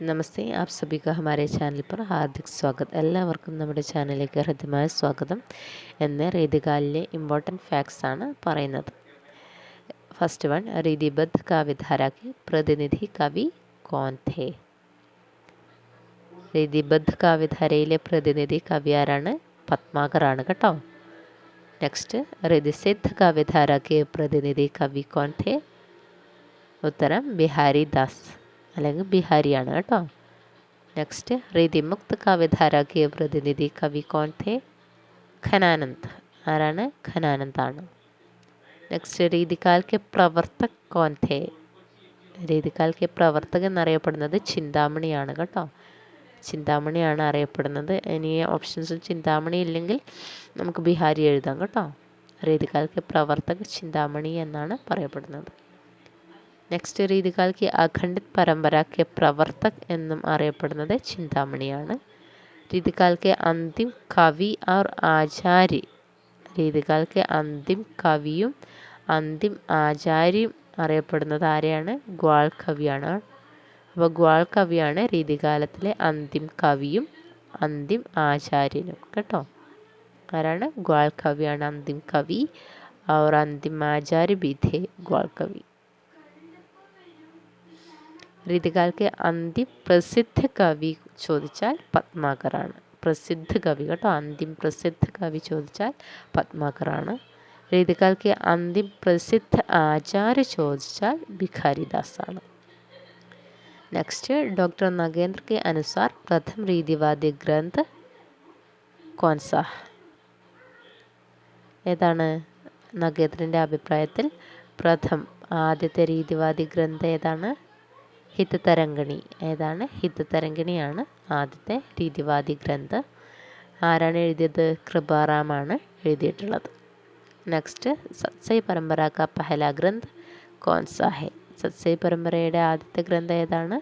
നമസ്തേ, app സभी का हमारे channel पर ഹാർദിക് സ്വാഗത്. എല്ലാവർക്കും നമ്മുടെ ചാനലിലേക്ക് ഹൃദ്യമായ സ്വാഗതം. എന്ന് രീതികാലിലെ ഇമ്പോർട്ടൻറ്റ് ഫാക്ട്സ് ആണ് പറയുന്നത്. ഫസ്റ്റ് വൺ, രീതിബദ്ധ കാവ്യധാര के പ്രതിനിധി കവി कौन थे? രീതിബദ്ധ കാവ്യധാരയിലെ പ്രതിനിധി കവി ആരാണ്? പത്മാകറാണ് കേട്ടോ. നെക്സ്റ്റ്, ഋതിസിദ്ധ കാവ്യധാര के പ്രതിനിധി കവി कौन थे? ഉത്തരം ബിഹാരി ദാസ് അല്ലെങ്കിൽ ബിഹാരിയാണ് കേട്ടോ. നെക്സ്റ്റ്, ഋതിമുക്ത് കാവ്യധാര के പ്രതിനിധി കവി कौन थे? ഖനാനന്ദ്. ആരാണ്? ഖനാനന്ദാണ്. നെക്സ്റ്റ്, രീതികാൽ के പ്രവർത്തക് कौन थे? രീതികാൽ के പ്രവർത്തകൻ എന്നറിയപ്പെടുന്നത് ചിന്താമണിയാണ് കേട്ടോ. ചിന്താമണിയാണ് അറിയപ്പെടുന്നത്. ഇനി ഓപ്ഷൻസിൽ ചിന്താമണി ഇല്ലെങ്കിൽ നമുക്ക് ബിഹാരി എഴുതാം കേട്ടോ. രീതികാൽ के പ്രവർത്തക് ചിന്താമണി എന്നാണ് പറയപ്പെടുന്നത്. നെക്സ്റ്റ്, രീതികാൽ की അഖണ്ഡിത് പരമ്പര के പ്രവർത്തക് എന്നും അറിയപ്പെടുന്നത് ചിന്താമണിയാണ്. രീതികാൽ के അന്തിം കവി और ആചാര്യ. രീതികാൽ के അന്തിം കവിയും അന്തിം ആചാര്യയും അറിയപ്പെടുന്നത് ആരെയാണ്? ഗ്വാൾ കവിയാണ്. അപ്പോൾ ഗ്വാൾ കവിയാണ് രീതികാലത്തിലെ അന്തിം കവിയും അന്തിം ആചാര്യനും കേട്ടോ. ആരാണ്? ഗ്വാൾ കവിയാണ് അന്തിം കവി. और अंतिम आचार्य भी थे ग्वाल कवि. രീതികാൽ के അന്തിം പ്രസിദ്ധ കവി ചോദിച്ചാൽ പത്മാകറാണ്. പ്രസിദ്ധ കവി കേട്ടോ. അന്തിം പ്രസിദ്ധ കവി ചോദിച്ചാൽ പത്മാകറാണ്. രീതികാൽ के അന്തിം പ്രസിദ്ധ ആചാര്യ ചോദിച്ചാൽ ഭിഖാരിദാസാണ്. നെക്സ്റ്റ്, ഡോക്ടർ നഗേന്ദ്ര के अनुसार प्रथम रीतिवादी ग्रंथ कौन सा? ഏതാണ്? നഗേന്ദ്രൻ്റെ അഭിപ്രായത്തിൽ ആദ്യത്തെ രീതിവാദി ഗ്രന്ഥം ഏതാണ്? ഹിതതരംഗിണി. ഏതാണ്? ഹിതതരംഗിണിയാണ് ആദ്യത്തെ രീതിവാദി ഗ്രന്ഥം. ആരാണ് എഴുതിയത്? കൃപാറാമാണ് എഴുതിയിട്ടുള്ളത്. നെക്സ്റ്റ്, സത്സൈ പരമ്പര കാ പഹല ഗ്രന്ഥ് കോൺ സാ ഹെ? സത്സൈ പരമ്പരയുടെ ആദ്യത്തെ ഗ്രന്ഥം ഏതാണ്?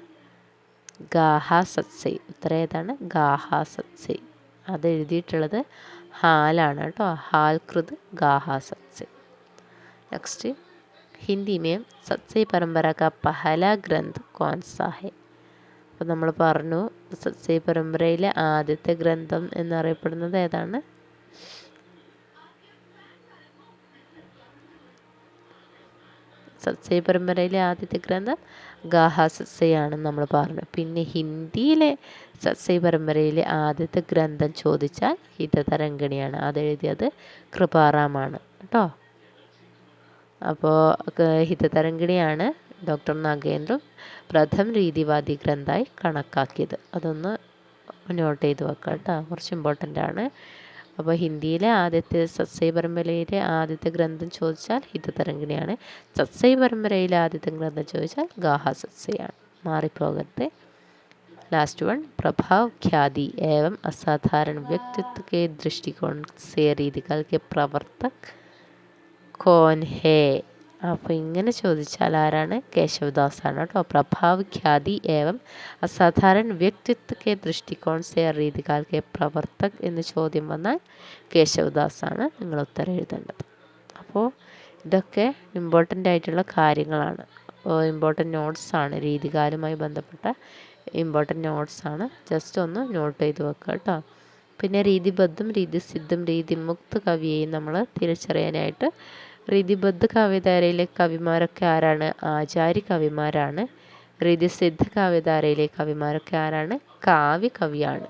ഗാഹാ സത്സൈ. ഉത്തരം ഏതാണ്? ഗാഹാ സത്സൈ. അത് എഴുതിയിട്ടുള്ളത് ഹാലാണ് കേട്ടോ. ഹാൽ കൃത് ഗാഹാ സത്സൈ. നെക്സ്റ്റ്, ഹിന്ദി में സത്സൈ പരമ്പര കാ പഹല ഗ്രന്ഥ് കോൺ സാ ഹെ? അപ്പോൾ നമ്മൾ പറഞ്ഞു സത്സൈ പരമ്പരയിലെ ആദ്യത്തെ ഗ്രന്ഥം എന്നറിയപ്പെടുന്നത് ഏതാണ്? സത്സൈ പരമ്പരയിലെ ആദ്യത്തെ ഗ്രന്ഥം ഗാഹാ സത്സൈ ആണെന്ന് നമ്മൾ പറഞ്ഞു. പിന്നെ ഹിന്ദിയിലെ സത്സൈ പരമ്പരയിലെ ആദ്യത്തെ ഗ്രന്ഥം ചോദിച്ചാൽ ഹിതതരംഗിണിയാണ്. അതെഴുതിയത് കൃപാറാമാണ് കേട്ടോ. അപ്പോൾ ഹിതതരംഗിണിയാണ് ഡോക്ടർ നഗേന്ദ്രൻ പ്രഥം രീതിവാദി ഗ്രന്ഥമായി കണക്കാക്കിയത്. അതൊന്ന് നോട്ട് ചെയ്ത് വെക്കാം കേട്ടോ. കുറച്ച് ഇമ്പോർട്ടൻ്റ് ആണ്. അപ്പോൾ ഹിന്ദിയിലെ ആദ്യത്തെ സത്സൈ പരമ്പരയിലെ ആദ്യത്തെ ഗ്രന്ഥം ചോദിച്ചാൽ ഹിതതരംഗിണിയാണ്. സത്സൈ പരമ്പരയിലെ ആദ്യത്തെ ഗ്രന്ഥം ചോദിച്ചാൽ ഗാഹാ സത്സൈയാണ്. മാറിപ്പോകരുത്. लास्ट वन, प्रभाव ख्याति एवं असाधारण व्यक्तित्व के दृष्टिकोण से രീതികാൽ के प्रवर्तक कौन है? അപ്പോൾ ഇങ്ങനെ ചോദിച്ചാൽ ആരാണ്? കേശവദാസാണ് കേട്ടോ. പ്രഭാവ് ഖ്യാതി ഏവം അസാധാരണ വ്യക്തിത്വ കെ ദൃഷ്ടികോൺ സെ രീതികാൽ കെ പ്രവർത്തക് എന്ന് ചോദ്യം വന്നാൽ കേശവദാസാണ് നിങ്ങൾ ഉത്തരം എഴുതേണ്ടത്. അപ്പോൾ ഇതൊക്കെ ഇമ്പോർട്ടൻ്റ് ആയിട്ടുള്ള കാര്യങ്ങളാണ്. ഇമ്പോർട്ടൻ്റ് നോട്ട്സാണ്. രീതികാലുമായി ബന്ധപ്പെട്ട ഇമ്പോർട്ടൻ്റ് നോട്ട്സാണ്. ജസ്റ്റ് ഒന്ന് നോട്ട് ചെയ്ത് വെക്കുക കേട്ടോ. പിന്നെ രീതിബദ്ധും രീതിസിദ്ധും രീതിമുക്ത് കവിയെയും നമ്മൾ തിരിച്ചറിയാനായിട്ട് രീതിബദ്ധ കാവ്യധാരയിലെ കവിമാരൊക്കെ ആരാണ്? ആചാര്യ കവിമാരാണ്. രീതിസിദ്ധ കാവ്യധാരയിലെ കവിമാരൊക്കെ ആരാണ്? കാവ്യ കവിയാണ്.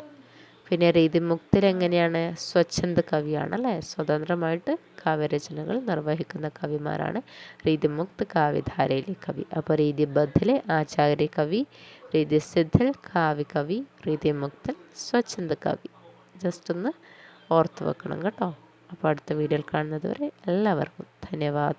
പിന്നെ രീതിമുക്തിൽ എങ്ങനെയാണ്? സ്വച്ഛന്ദ കവിയാണ് അല്ലേ. സ്വതന്ത്രമായിട്ട് കാവ്യരചനകൾ നിർവഹിക്കുന്ന കവിമാരാണ് രീതിമുക്ത് കാവ്യധാരയിലെ കവി. അപ്പോൾ രീതിബദ്ധിലെ ആചാര്യ കവി, രീതിസിദ്ധിൽ കാവ്യ കവി, രീതിമുക്തിൽ സ്വച്ഛന്ദ കവി. ജസ്റ്റ് ഒന്ന് ഓർത്ത് വെക്കണം കേട്ടോ. അപ്പോൾ അടുത്ത വീഡിയോയിൽ കാണുന്നത് വരെ എല്ലാവർക്കും ധന്യവാദ്.